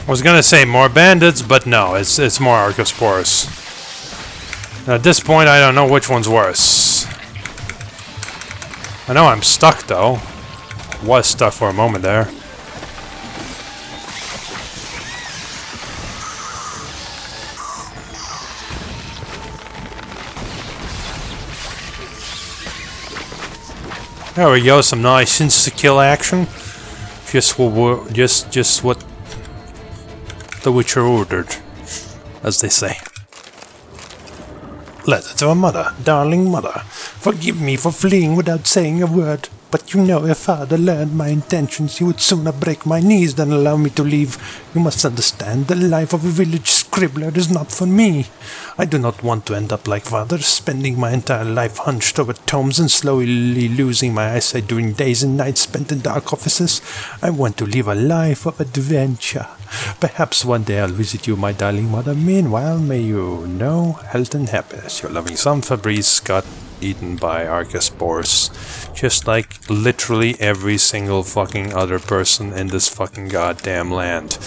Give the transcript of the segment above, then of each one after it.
I was gonna say more bandits, but no, it's more archospores. At this point, I don't know which one's worse. I know I'm stuck though. Was stuck for a moment there. There we go, some nice insta-kill action. Just what the Witcher ordered, as they say. Letter to a mother, darling mother. Forgive me for fleeing without saying a word. But you know, if father learned my intentions, he would sooner break my knees than allow me to leave. You must understand, the life of a village scribbler is not for me. I do not want to end up like father, spending my entire life hunched over tomes and slowly losing my eyesight during days and nights spent in dark offices. I want to live a life of adventure. Perhaps one day I'll visit you, my darling mother. Meanwhile, may you know health and happiness. Your loving son, Fabrice, got eaten by archospores. Just like literally every single fucking other person in this fucking goddamn land.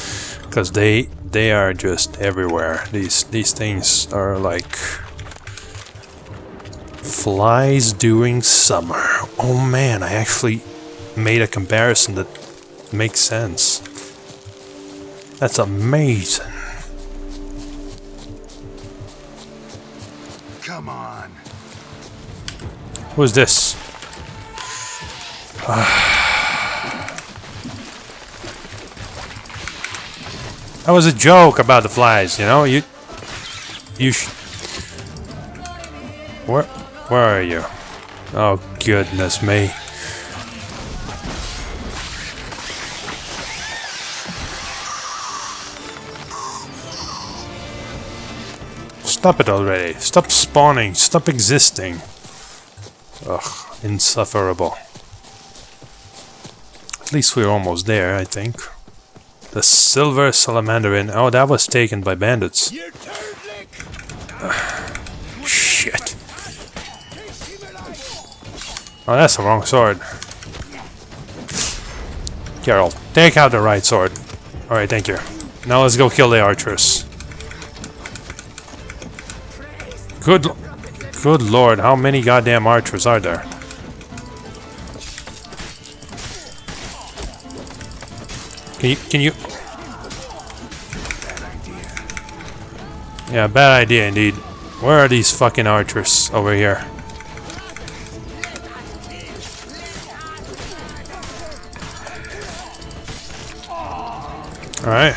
Because they are just everywhere. These things are like flies during summer. Oh man, I actually made a comparison that makes sense. That's amazing. Come on. Who's this? That was a joke about the flies, you know. You where are you? Oh goodness me! Stop it already! Stop spawning! Stop existing! Ugh, insufferable. At least we're almost there, I think. The silver salamander inn. Oh, that was taken by bandits. Shit. Oh, that's the wrong sword. Carol, take out the right sword. Alright, thank you. Now let's go kill the archers. Good lord, how many goddamn archers are there? Can you? Yeah, bad idea indeed. Where are these fucking archers over here? Alright.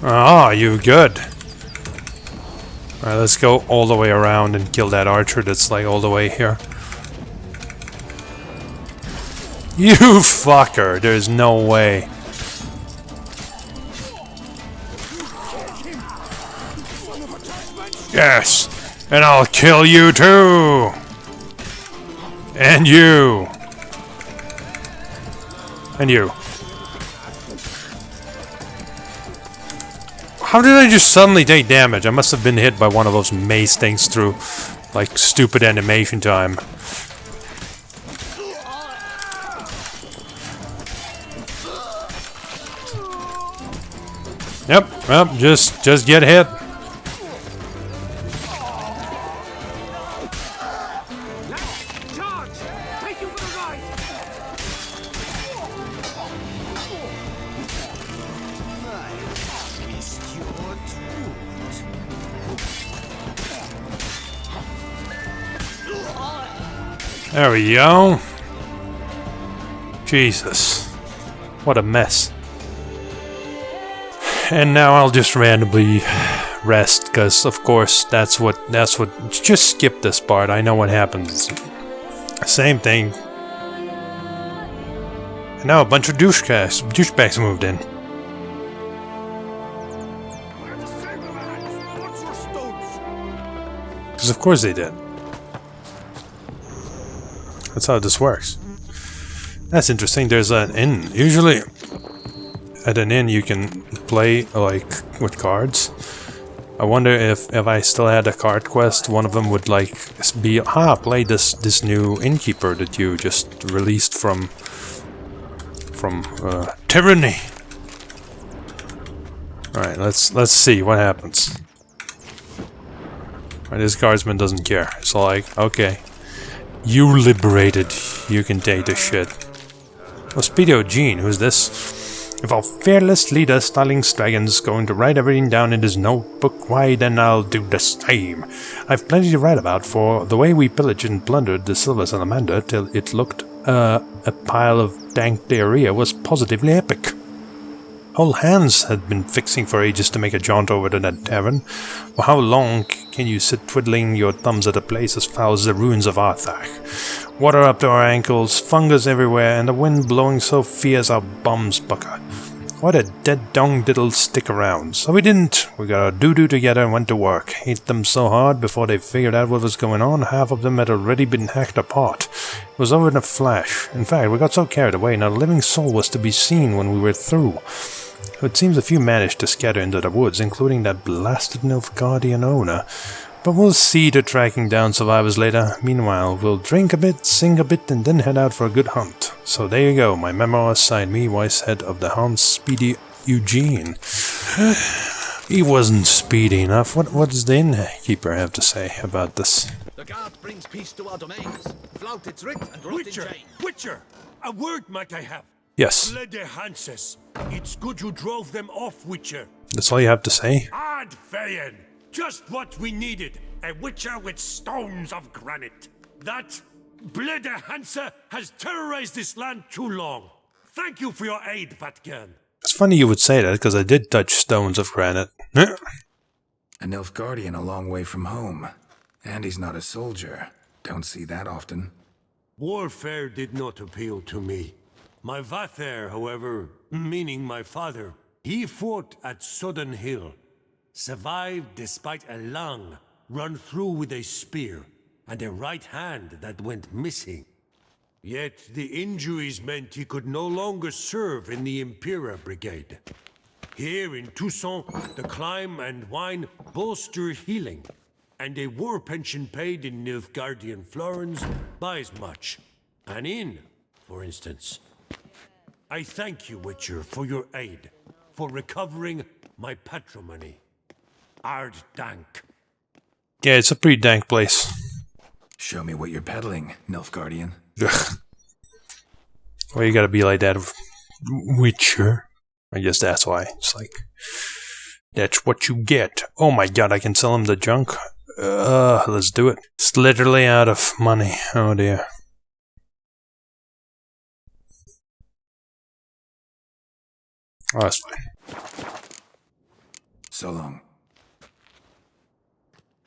Ah, you good. Alright, let's go all the way around and kill that archer that's like all the way here. You fucker! There's no way. Yes! And I'll kill you too! And you! And you. How did I just suddenly take damage? I must have been hit by one of those mace things through, like, stupid animation time. Yep, just get hit. There we go. Jesus. What a mess. And now I'll just randomly rest, because of course that's what just skip this part. I know what happens. Same thing. And now a bunch of douchebags moved in. Because of course they did. That's how this works. That's interesting. There's an inn. Usually at an inn you can play like with cards. I wonder if I still had a card quest, one of them would like be play this new innkeeper that you just released from tyranny. All right, let's see what happens. Right, this guardsman doesn't care. It's like, okay, you liberated, you can take the shit. Oh, Speedo Gene, who's this? If our fearless leader, Starling's Dragon's going to write everything down in his notebook, why then I'll do the same. I've plenty to write about, for the way we pillaged and plundered the Silver Salamander till it looked a pile of dank diarrhea was positively epic. Whole hands had been fixing for ages to make a jaunt over to that tavern. For how long can you sit twiddling your thumbs at a place as foul as the ruins of Arthach? Water up to our ankles, fungus everywhere, and the wind blowing so fierce our bums pucker. What a dead dong diddle stick around. So we didn't. We got our doo-doo together and went to work. Hate them so hard before they figured out what was going on, half of them had already been hacked apart. It was over in a flash. In fact, we got so carried away, not a living soul was to be seen when we were through. It seems a few managed to scatter into the woods, including that blasted Nilfgaardian owner. But we'll see to tracking down survivors later. Meanwhile, we'll drink a bit, sing a bit, and then head out for a good hunt. So there you go, my memoir assigned me vice head of the hunt, Speedy Eugene. He wasn't speedy enough. What does the innkeeper have to say about this? The guard brings peace to our domains. Flout its writ and rot in Witcher! chain. Witcher! A word might I have? Yes, Blede Hanses. It's good you drove them off, Witcher. that's all you have to say? Ad Feyen. Just what we needed. A Witcher with stones of granite. That Blede Hanse has terrorized this land too long. Thank you for your aid, Vatgern. It's funny you would say that, because I did touch stones of granite. A Nilfgaardian a long way from home. And he's not a soldier. Don't see that often. Warfare did not appeal to me. My Vather, however, meaning my father, he fought at Sodden Hill. Survived despite a lung run through with a spear and a right hand that went missing. Yet the injuries meant he could no longer serve in the Impera Brigade. Here in Toussaint, the climb and wine bolster healing, and a war pension paid in Nilfgaardian florins buys much. An inn, for instance. I thank you, Witcher, for your aid, for recovering my patrimony. Ard Dank. Yeah, it's a pretty dank place. Show me what you're peddling, Nilfgaardian. Ugh. Well, you gotta be like that, Witcher. I guess that's why. It's like, that's what you get. Oh my god, I can sell him the junk? Let's do it. It's literally out of money. Oh dear. Oh, that's fine. So long.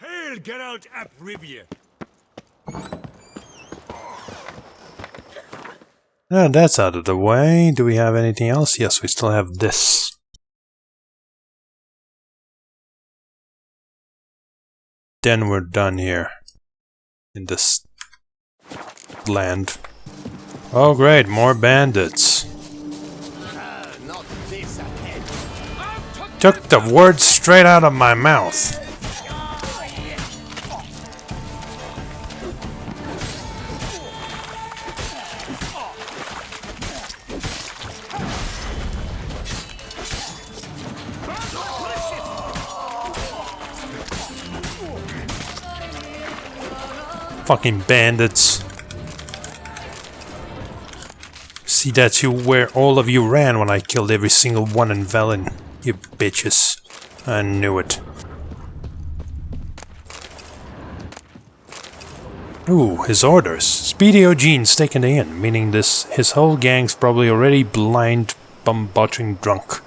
Hail Geralt ap Rivia. That's out of the way. Do we have anything else? Yes, we still have this. Then we're done here. In this land. Oh great, more bandits. Not this again. Took the words straight out of my mouth. Fucking bandits. See, that's where all of you ran when I killed every single one in Velen. You bitches. I knew it. Ooh, his orders. Speedy Eugene's taken in, meaning his whole gang's probably already blind, bum-botching drunk.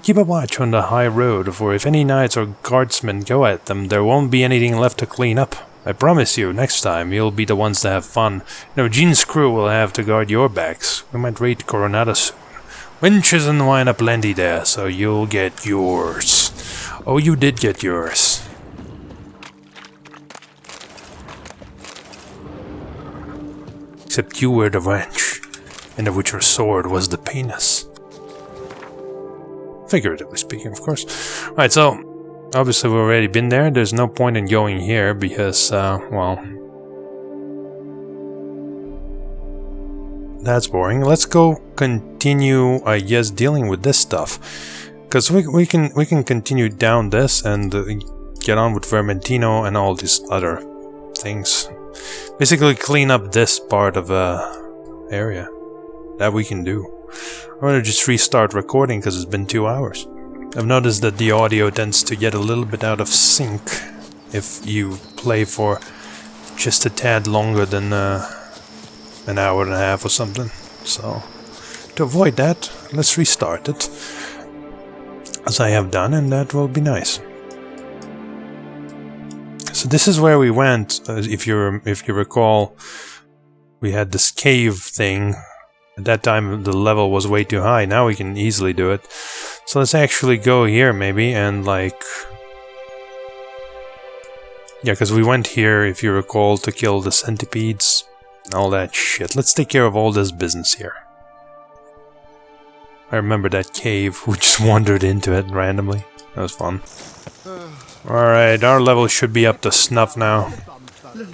Keep a watch on the high road, for if any knights or guardsmen go at them, there won't be anything left to clean up. I promise you, next time, you'll be the ones to have fun. Eugene's crew will have to guard your backs. We might raid Coronado soon. Wenches and wine aplenty there, so you'll get yours. Oh, you did get yours. Except you were the wench, and the Witcher's sword was the penis. Figuratively speaking, of course. Right, so Obviously, we've already been there. There's no point in going here because, well, that's boring. Let's go continue, I guess, dealing with this stuff, because we can continue down this and get on with Vermentino and all these other things. Basically, clean up this part of area that we can do. I'm gonna just restart recording because it's been 2 hours. I've noticed that the audio tends to get a little bit out of sync if you play for just a tad longer than an hour and a half or something. So to avoid that, let's restart it, as I have done, and that will be nice. So this is where we went. If you recall, we had this cave thing. At that time the level was way too high. Now we can easily do it. So let's actually go here maybe and like... Yeah, because we went here, if you recall, to kill the centipedes and all that shit. Let's take care of all this business here. I remember that cave. We just wandered into it randomly. That was fun. Alright, our level should be up to snuff now. Let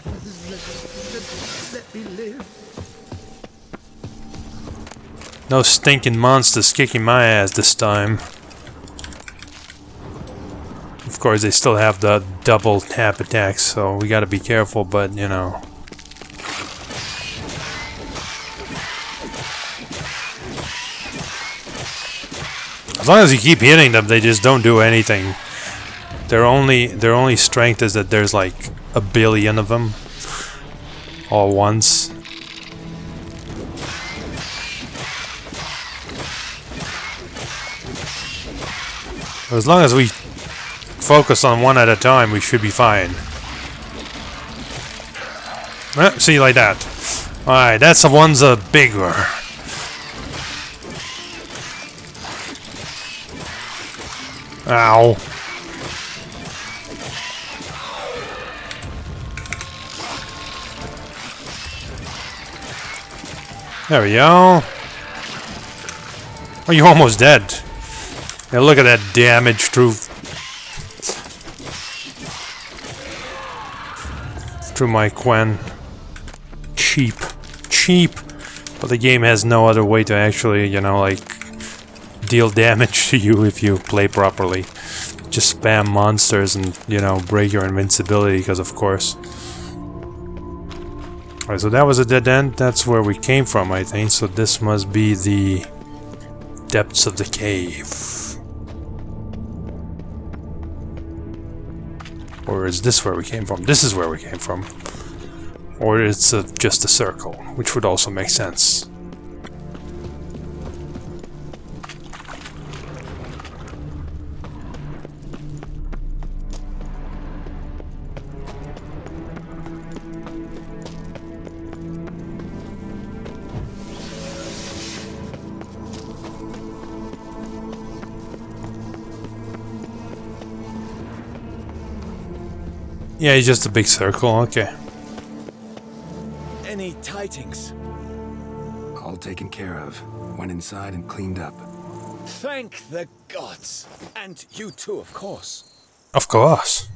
me live. No stinking monsters kicking my ass this time. Of course, they still have the double tap attacks, so we gotta be careful, but you know. As long as you keep hitting them, they just don't do anything. Their only strength is that there's like a billion of them all once. As long as we focus on one at a time, we should be fine. See, like that. Alright, that's the one's bigger. Ow. There we go. Oh, you're almost dead. Yeah, look at that damage through my Quen. Cheap. But the game has no other way to actually, you know, like, deal damage to you if you play properly. Just spam monsters and, you know, break your invincibility, because of course. Alright, so that was a dead end. That's where we came from, I think. So this must be the depths of the cave. Or is this where we came from? This is where we came from. Or it's just a circle, which would also make sense. Yeah, it's just a big circle, okay. Any tidings? All taken care of. Went inside and cleaned up. Thank the gods. And you too, of course. Of course.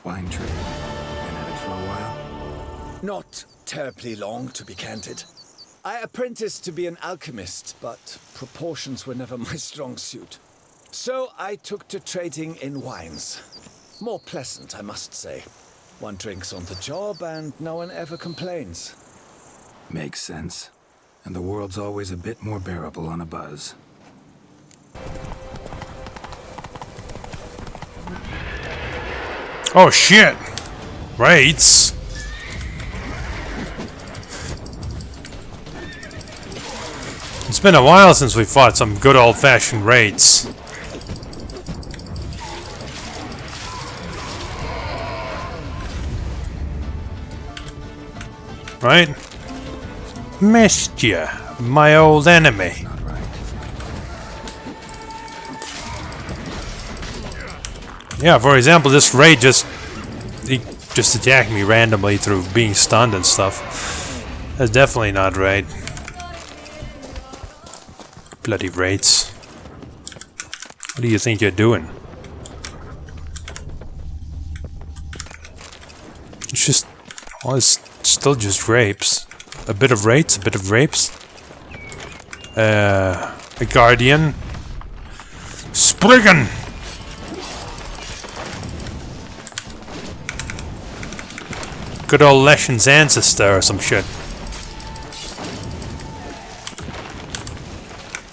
Wine trade. Been at it for a while? Not terribly long, to be candid. I apprenticed to be an alchemist, but proportions were never my strong suit. So I took to trading in wines. More pleasant, I must say. One drinks on the job and no one ever complains. Makes sense. And the world's always a bit more bearable on a buzz. Oh shit! Raids? It's been a while since we fought some good old-fashioned raids. Right? Missed ya, my old enemy. Not right. Yeah, for example, this raid just attacked me randomly through being stunned and stuff. That's definitely not right. Bloody raids. What do you think you're doing? It's just... well, it's still just rapes. A bit of raids, a bit of rapes. A guardian. Spriggan! Good old Leshen's ancestor or some shit.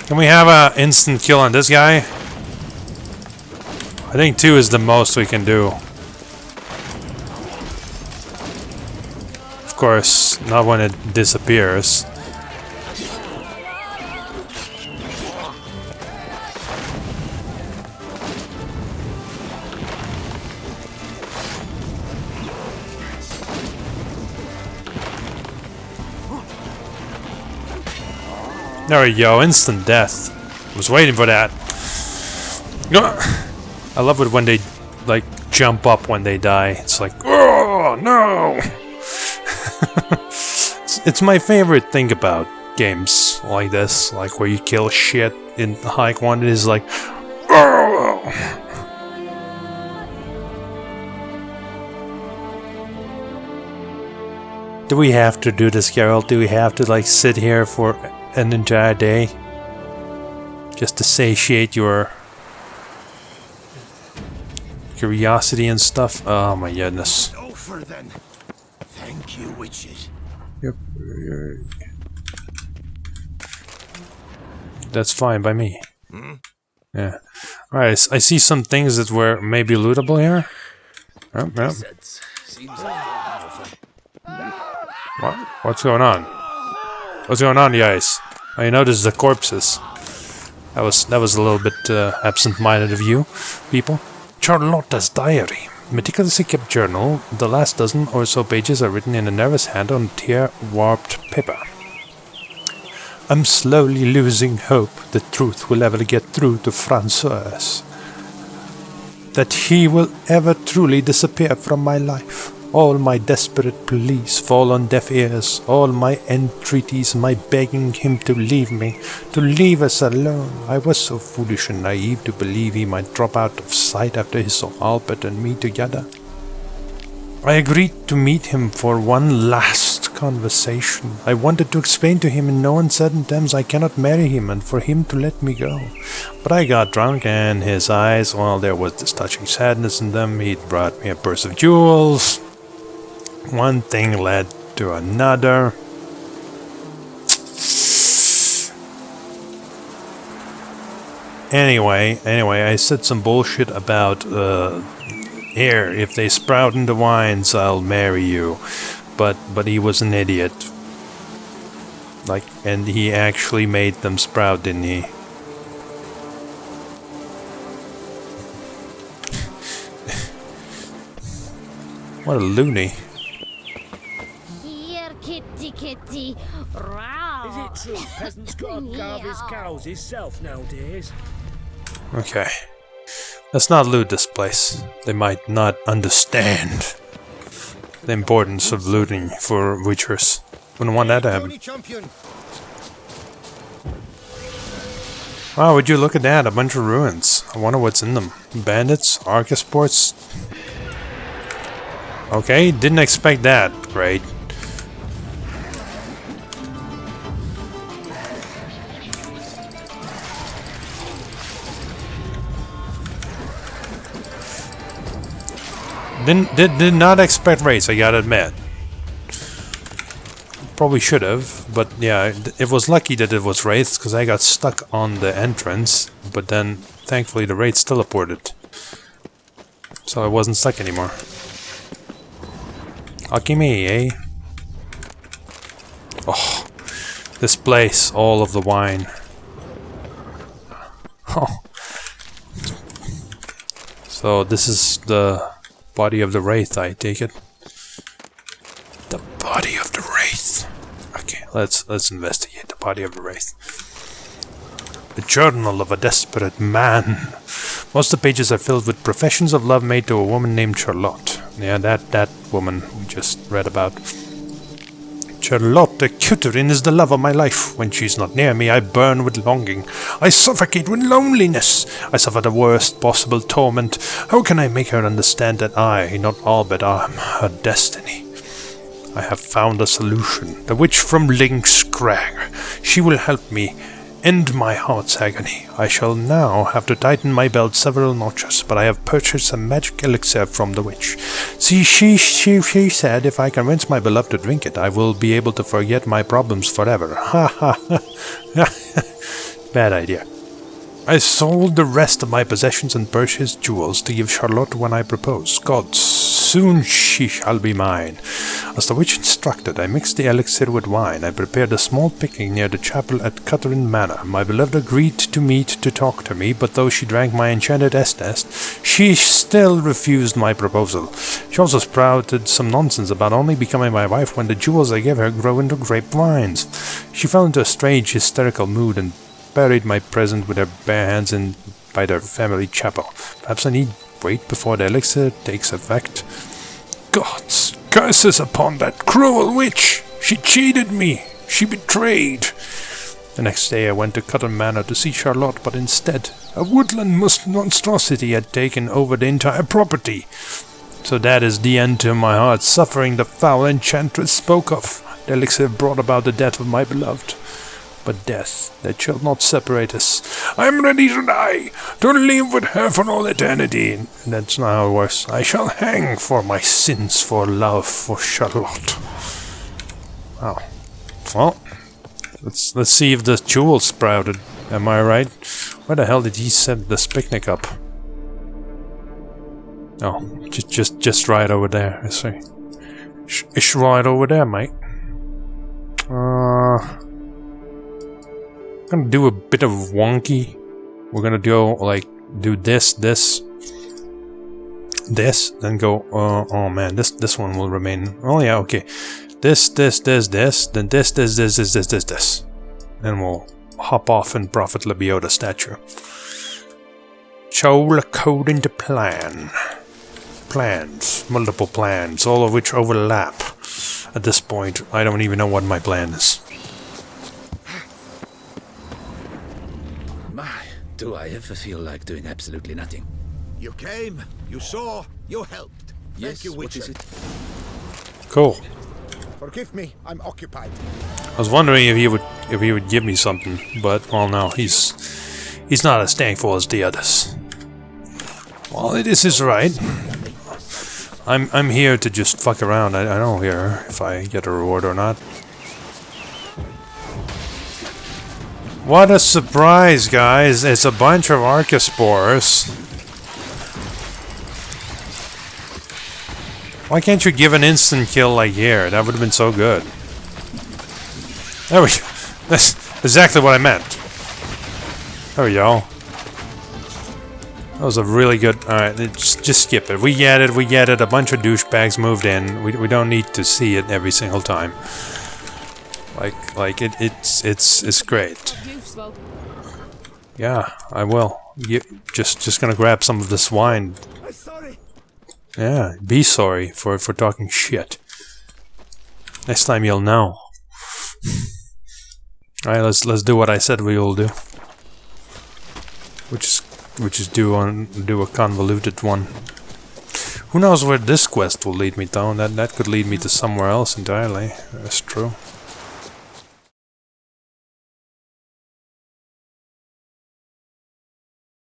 Can we have a instant kill on this guy? I think 2 is the most we can do. Of course, not when it disappears. There we go, instant death. I was waiting for that. I love it when they like jump up when they die. It's like, oh no! It's my favorite thing about games like this, like where you kill shit in high quantities, like, oh! Do we have to do this, Carol? Do we have to like sit here for an entire day just to satiate your curiosity and stuff? Oh my goodness. Over then. Thank you, witches. Yep. That's fine by me. Yeah. Alright, I see some things that were maybe lootable here. Yep. What's going on? What's going on, guys? I noticed the corpses. That was a little bit absent-minded of you, people. Charlotta's diary. Meticulously kept journal. The last dozen or so pages are written in a nervous hand on tear-warped paper. I'm slowly losing hope the truth will ever get through to Francois. That he will ever truly disappear from my life. All my desperate pleas fall on deaf ears. All my entreaties, my begging him to leave me, to leave us alone. I was so foolish and naive to believe he might drop out of sight after he saw Albert and me together. I agreed to meet him for one last conversation. I wanted to explain to him in no uncertain terms I cannot marry him and for him to let me go. But I got drunk and his eyes, well, there was this touching sadness in them. He'd brought me a purse of jewels. One thing led to another. Anyway, I said some bullshit about, here, if they sprout in the vines, I'll marry you. But he was an idiot. Like, and he actually made them sprout, didn't he? What a loony. Kitty, row. Is it true peasants can't carve his cows himself nowadays? Okay. Let's not loot this place. They might not understand the importance of looting for witchers. Wouldn't want that to happen. Wow, would you look at that? A bunch of ruins. I wonder what's in them. Bandits? Arcasports? Okay, didn't expect that. Great. Did not expect raids, I gotta admit. Probably should have, but yeah, it was lucky that it was raids, because I got stuck on the entrance, but then thankfully the raids teleported. So I wasn't stuck anymore. Lucky me, eh? Oh, this place, all of the wine. Oh. So this is the body of the Wraith, I take it. The body of the Wraith. Okay, let's investigate the body of the Wraith. The journal of a desperate man. Most of the pages are filled with professions of love made to a woman named Charlotte. Yeah, that woman we just read about. Charlotte Cuterin is the love of my life. When she's not near me, I burn with longing. I suffocate with loneliness. I suffer the worst possible torment. How can I make her understand that I, not Albert, am her destiny? I have found a solution. The witch from Link's Crag. She will help me end my heart's agony. I shall now have to tighten my belt several notches, but I have purchased a magic elixir from the witch. See, she said if I convince my beloved to drink it, I will be able to forget my problems forever. Ha ha ha. Bad idea. I sold the rest of my possessions and purchased jewels to give Charlotte when I propose. Gods, soon she shall be mine. As the witch instructed, I mixed the elixir with wine. I prepared a small picnic near the chapel at Cuterin Manor. My beloved agreed to meet to talk to me, but though she drank my enchanted nest, she still refused my proposal. She also sprouted some nonsense about only becoming my wife when the jewels I gave her grow into grapevines. She fell into a strange hysterical mood and buried my present with her bare hands by their family chapel. Perhaps I need wait before the elixir takes effect. Gods, curses upon that cruel witch! She cheated me! She betrayed! The next day I went to Cuterin Manor to see Charlotte, but instead a woodland monstrosity had taken over the entire property. So that is the end to my heart's suffering the foul enchantress spoke of. The elixir brought about the death of my beloved. But death, that shall not separate us. I am ready to die, to live with her for all eternity. And that's not how it works. I shall hang for my sins for love for Charlotte. Wow. Well, let's see if the jewel sprouted. Am I right? Where the hell did he set this picnic up? Oh, just right over there. I see. It's right over there, mate. I'm gonna do a bit of wonky. We're gonna do this, then go. Oh man, this one will remain. Oh yeah, okay. This, then this. Then we'll hop off and Prophet Lebiota statue. Chol according to plan. Plans, multiple plans, all of which overlap. At this point, I don't even know what my plan is. Do I ever feel like doing absolutely nothing? You came, you saw, you helped. Yes, Thank you, what Witcher. is it? Cool. Forgive me, I'm occupied. I was wondering if he would give me something, but well, no, he's not as thankful as the others. Well, this is right. I'm here to just fuck around. I don't care if I get a reward or not. What a surprise, guys! It's a bunch of Archospores. Why can't you give an instant kill like here? That would have been so good. There we go. That's exactly what I meant. There we go. That was a really good... Alright, just skip it. We get it. A bunch of douchebags moved in. We don't need to see it every single time. Like it's great. Yeah, I will. Just gonna grab some of this wine. I'm sorry. Yeah, be sorry for talking shit. Next time you'll know. Alright, let's do what I said we will do. Which is do a convoluted one. Who knows where this quest will lead me though? That could lead me to somewhere else entirely. That's true.